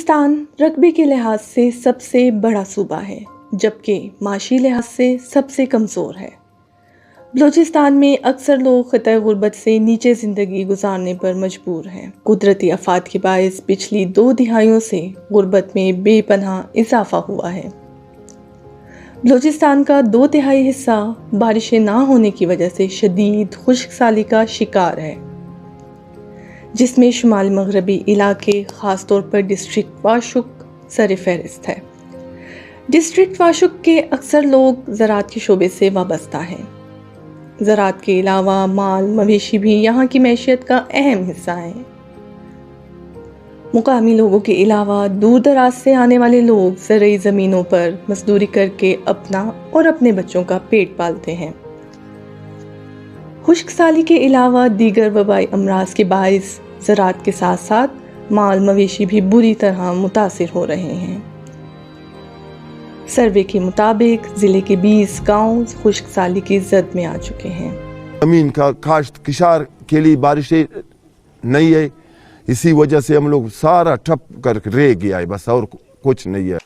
بلوچستان رقبے کے لحاظ سے سب سے بڑا صوبہ ہے جبکہ معاشی لحاظ سے سب سے کمزور ہے۔ بلوچستان میں اکثر لوگ خطۂ غربت سے نیچے زندگی گزارنے پر مجبور ہیں۔ قدرتی آفات کے باعث پچھلی 2 دہائیوں سے غربت میں بے پناہ اضافہ ہوا ہے۔ بلوچستان کا 2/3 حصہ بارشیں نہ ہونے کی وجہ سے شدید خشک سالی کا شکار ہے، جس میں شمال مغربی علاقے خاص طور پر ڈسٹرکٹ واشک سر فہرست ہے۔ ڈسٹرکٹ واشک کے اکثر لوگ زراعت کے شعبے سے وابستہ ہیں۔ زراعت کے علاوہ مال مویشی بھی یہاں کی معیشت کا اہم حصہ ہیں۔ مقامی لوگوں کے علاوہ دور دراز سے آنے والے لوگ زرعی زمینوں پر مزدوری کر کے اپنا اور اپنے بچوں کا پیٹ پالتے ہیں۔ خشک سالی کے علاوہ دیگر وبائی امراض کے باعث زراعت کے ساتھ ساتھ مال مویشی بھی بری طرح متاثر ہو رہے ہیں۔ سروے کے مطابق ضلع کے 20 گاؤں خشک سالی کی زد میں آ چکے ہیں۔ زمین کا کاشت کشار کے لیے بارشیں نہیں ہے، اسی وجہ سے ہم لوگ سارا ٹھپ کر رہ گیا ہے، بس اور کچھ نہیں ہے۔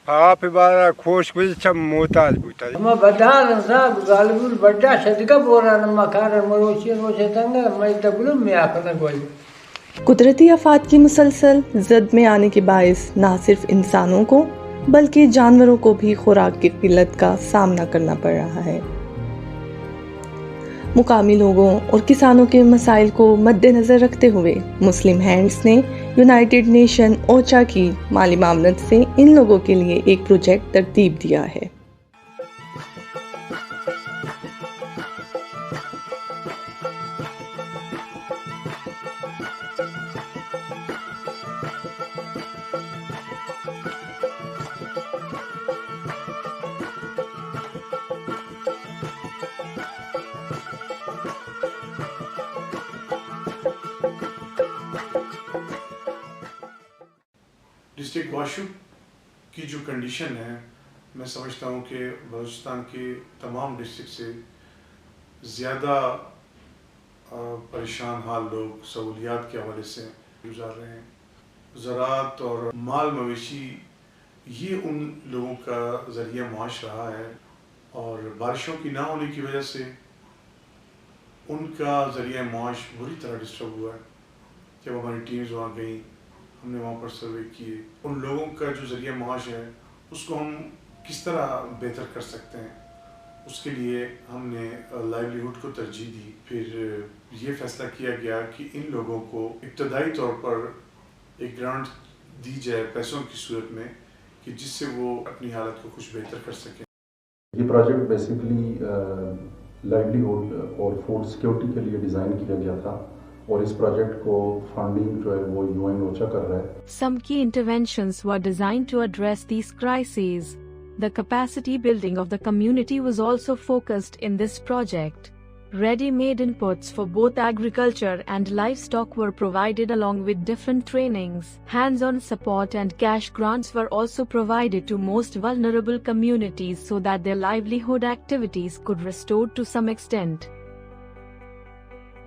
آپ بارا خوش بچم موتاز بوتا ما بدار صاحب غالبul بڑا صدقہ بورانا مکار مروچی روچے تنگا میں تبلم میں آکھنا کوئی۔ قدرتی آفات کی مسلسل زد میں آنے کے باعث نہ صرف انسانوں کو بلکہ جانوروں کو بھی خوراک کی قلت کا سامنا کرنا پڑ رہا ہے۔ مقامی لوگوں اور کسانوں کے مسائل کو مد نظر رکھتے ہوئے مسلم ہینڈز نے یونائیٹڈ نیشن اوچا کی مالی معاونت سے ان لوگوں کے لیے ایک پروجیکٹ ترتیب دیا ہے۔ ڈسٹرکٹ واشک کی جو کنڈیشن ہے، میں سمجھتا ہوں کہ بلوچستان کے تمام ڈسٹرکٹ سے زیادہ پریشان حال لوگ سہولیات کے حوالے سے گزار رہے ہیں۔ زراعت اور مال مویشی یہ ان لوگوں کا ذریعہ معاش رہا ہے، اور بارشوں کی نہ ہونے کی وجہ سے ان کا ذریعہ معاش بری طرح ڈسٹرب ہوا ہے۔ جب ہماری ٹیمز وہاں گئیں، ہم نے وہاں پر سروے کیے، ان لوگوں کا جو ذریعہ معاش ہے اس کو ہم کس طرح بہتر کر سکتے ہیں، اس کے لیے ہم نے لائیولیہوڈ کو ترجیح دی۔ پھر یہ فیصلہ کیا گیا کہ ان لوگوں کو ابتدائی طور پر ایک گرانٹ دی جائے پیسوں کی صورت میں، کہ جس سے وہ اپنی حالت کو کچھ بہتر کر سکیں۔ یہ پروجیکٹ بیسیکلی لائیولیہوڈ اور فوڈ سیکیورٹی کے لیے ڈیزائن کیا گیا تھا، اور اس پروجیکٹ کو فنڈنگ جو ہے وہ UN اوچا کر رہا ہے۔ Some key interventions were designed to address these crises. The capacity building of the community was also focused in this project. Ready-made inputs for both agriculture and livestock were provided along with different trainings. Hands-on support and cash grants were also provided to most vulnerable communities so that their livelihood activities could restore to some extent.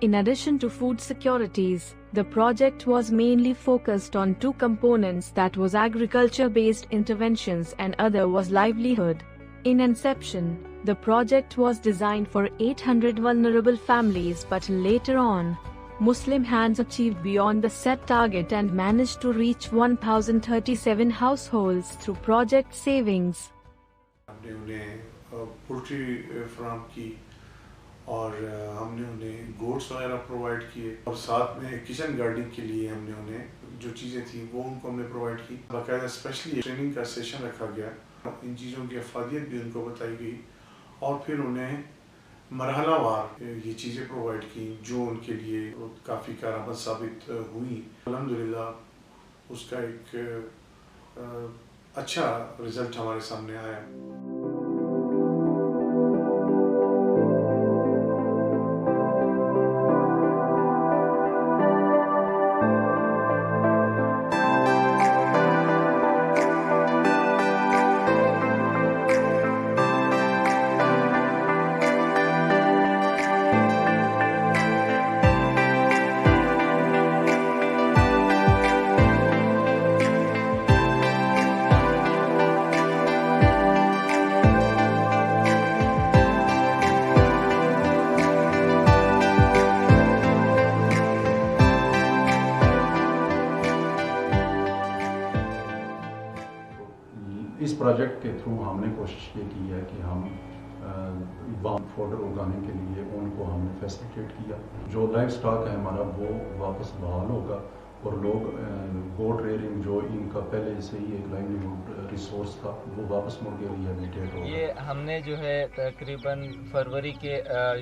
In addition to food securities, the project was mainly focused on 2 components, that was agriculture-based interventions and other was livelihood. In inception, the project was designed for 800 vulnerable families, but later on, Muslim Hands achieved beyond the set target and managed to reach 1037 households through project savings. ہم نے انہیں poultry فراہم کی، اور ہم نے انہیں goats وغیرہ پرووائڈ کیے، اور ساتھ میں کچن گارڈننگ کے لیے ہم نے انہیں جو چیزیں تھیں وہ ان کو ہم نے پرووائڈ کی۔ باقاعدہ اسپیشلی ٹریننگ کا سیشن رکھا گیا، ان چیزوں کی افادیت بھی ان کو بتائی گئی، اور پھر انہیں مرحلہ وار یہ چیزیں پرووائڈ کی جو ان کے لیے کافی کارآمد ثابت ہوئیں۔ الحمدللہ اس کا ایک اچھا رزلٹ ہمارے سامنے آیا۔ प्रोजेक्ट के थ्रू हमने कोशिश ये की है कि हम वहाँ फॉडर उगाने के लिए उनको हमने फैसिलिटेट किया। जो लाइफ स्टॉक है हमारा वो वापस बहाल होगा और लोग गोट रेयरिंग जो इनका पहले से ही एक लाइवलीहुड रिसोर्स था वो वापस मुड़ के रिहेबिलिटेट होगा। ये हमने जो है तकरीबन फरवरी के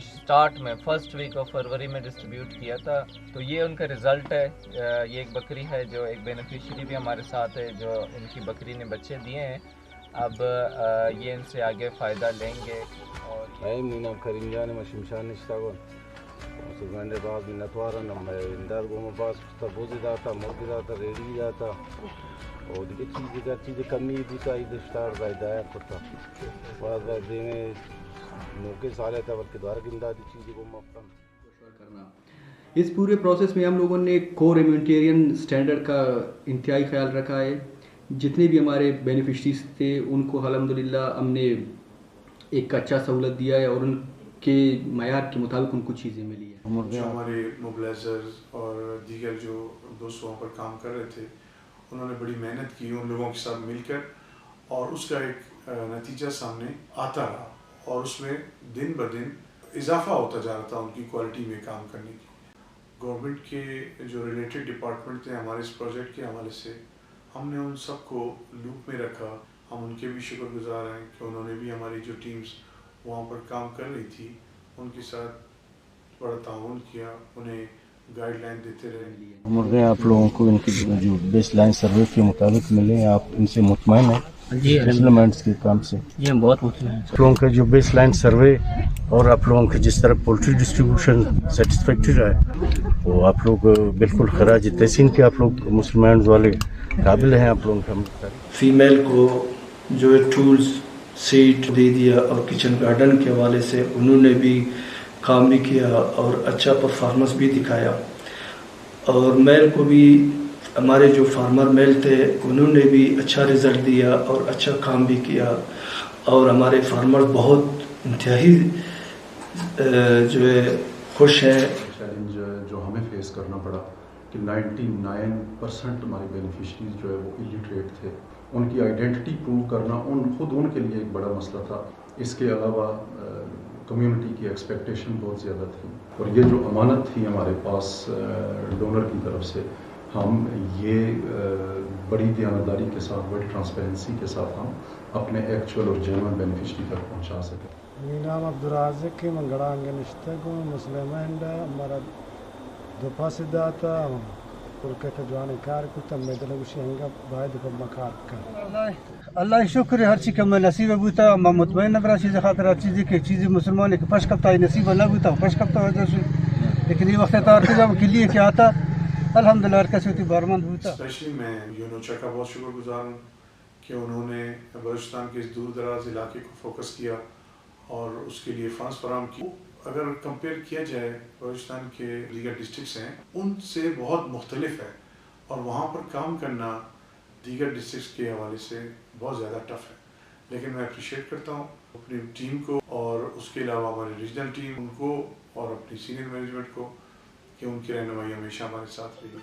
स्टार्ट में फर्स्ट वीक ऑफ फरवरी में डिस्ट्रीब्यूट किया था, तो ये उनका रिज़ल्ट है। ये एक बकरी है जो एक बेनिफिशियरी भी हमारे साथ है, जो इनकी बकरी ने बच्चे दिए हैं। अब ये इनसे आगे फ़ायदा लेंगे। और नाम खरिंजा ने मशमशान निश्तागोन सुगंधे बाग नतवारा नम इंदार गो पास तबूजी दाता मुर्गी दाता रेडी दाता और देखिए चीज़ें कमी भी का इधर स्टार दाया करता बाद देने मौके साले तब के द्वारा गिंदाती चीज़ें को मौका करना। इस पूरे प्रोसेस में हम लोगों ने कोर ह्यूमैनिटेरियन स्टैंडर्ड का इंतहाई ख्याल रखा है। जितने भी हमारे बेनिफिशरीज थे उनको अल्हम्दुलिल्लाह हमने एक अच्छा सहूलत दिया है और उनके मयार के मुताबिक उनको चीज़ें मिली है। जो हमारे मोबिलाइजर्स और दीगर जो दोस्त वहाँ पर काम कर रहे थे उन्होंने बड़ी मेहनत की उन लोगों के साथ मिलकर, और उसका एक नतीजा सामने आता रहा और उसमें दिन ब दिन इजाफा होता जा रहा था उनकी क्वालिटी में काम करने की। गवर्नमेंट के जो रिलेटेड डिपार्टमेंट थे हमारे इस प्रोजेक्ट के हवाले से हमने उन सबको लूप में रखा। हम उनके भी शुक्रगुजार हैं कि उन्होंने भी हमारी जो टीम्स वहाँ पर काम कर रही थी उनके साथ बड़ा ताउन किया, उन्हें गाइडलाइन देते रहे। मुर्गे आप लोगों को इनकी जो बेस लाइन सर्वे के मुताबिक मिले, आप इनसे मुतमईन हैं इम्प्लीमेंट्स के काम से? ये बहुत मुतमईन है। आप लोगों का जो बेस लाइन सर्वे और आप लोगों के जिस तरह पोल्ट्री डिस्ट्रीब्यूशन सेटिस्फैक्टरी रहा है वो आप लोग बिल्कुल खराज तहसीन के आप लोग मुसलमान वाले काबिल हैं। आप लोगों का फीमेल को जो टूल्स सीट दे दिया और किचन गार्डन के हवाले से उन्होंने भी काम भी किया और अच्छा परफॉर्मेंस भी दिखाया। और मेल को भी हमारे जो फार्मर मेल थे उन्होंने भी अच्छा रिज़ल्ट दिया और अच्छा काम भी किया और हमारे फार्मर बहुत इंतहाई जो है खुश हैं। चैलेंज जो हमें फेस करना पड़ा कि 99% हमारे बेनिफिशरीज जो है वो इलिटरेट थे, उनकी आइडेंटिटी प्रूव करना खुद उनके लिए एक बड़ा मसला था। इसके अलावा कम्युनिटी की एक्सपेक्टेशन बहुत ज़्यादा थी और ये जो अमानत थी हमारे पास डोनर की तरफ से, हम ये बड़ी दयानतदारी के साथ, बड़ी ट्रांसपेरेंसी के साथ हम अपने एक्चुअल और जेन्युइन बेनिफिशरी तक पहुंचा सकें। मेरा नाम अब्दुर्राज़िक के मंगड़ा अंगनिश्तक मुस्लिम मरा दोपा से दाता कुलके के जवान कार को तब में दलगुशी हंगा बाद को मकार का अल्लाह शुक्र हर चीज का नसीब बूता म मुतमईन नबरा चीज खातिर हर चीज के चीज मुसलमान के पश कप्ता नसीब न बूता पश कप्ता वजह से, लेकिन ये वक्त तार के जब के लिए क्या आता अल्हम्दुलिल्लाह हर किसी की बारमंद बूता। स्पेशली मैं यूनोचा का बहुत शुक्रगुजार हूँ कि उन्होंने बलूचिस्तान के इस दूर दराज इलाके को फोकस किया और उसके लिए फंड्स फराहम किए। अगर कंपेयर किया जाए बलूचिस्तान के दीगर डिस्ट्रिक्ट्स हैं उनसे बहुत मुख्तलिफ है और वहाँ पर काम करना दीगर डिस्ट्रिक्ट्स के हवाले से बहुत ज़्यादा टफ है, लेकिन मैं अप्रिशिएट करता हूँ अपनी टीम को और उसके अलावा हमारी रीजनल टीम उनको और अपनी सीनियर मैनेजमेंट को कि उनकी रहनुमाई हमेशा हमारे साथ रही।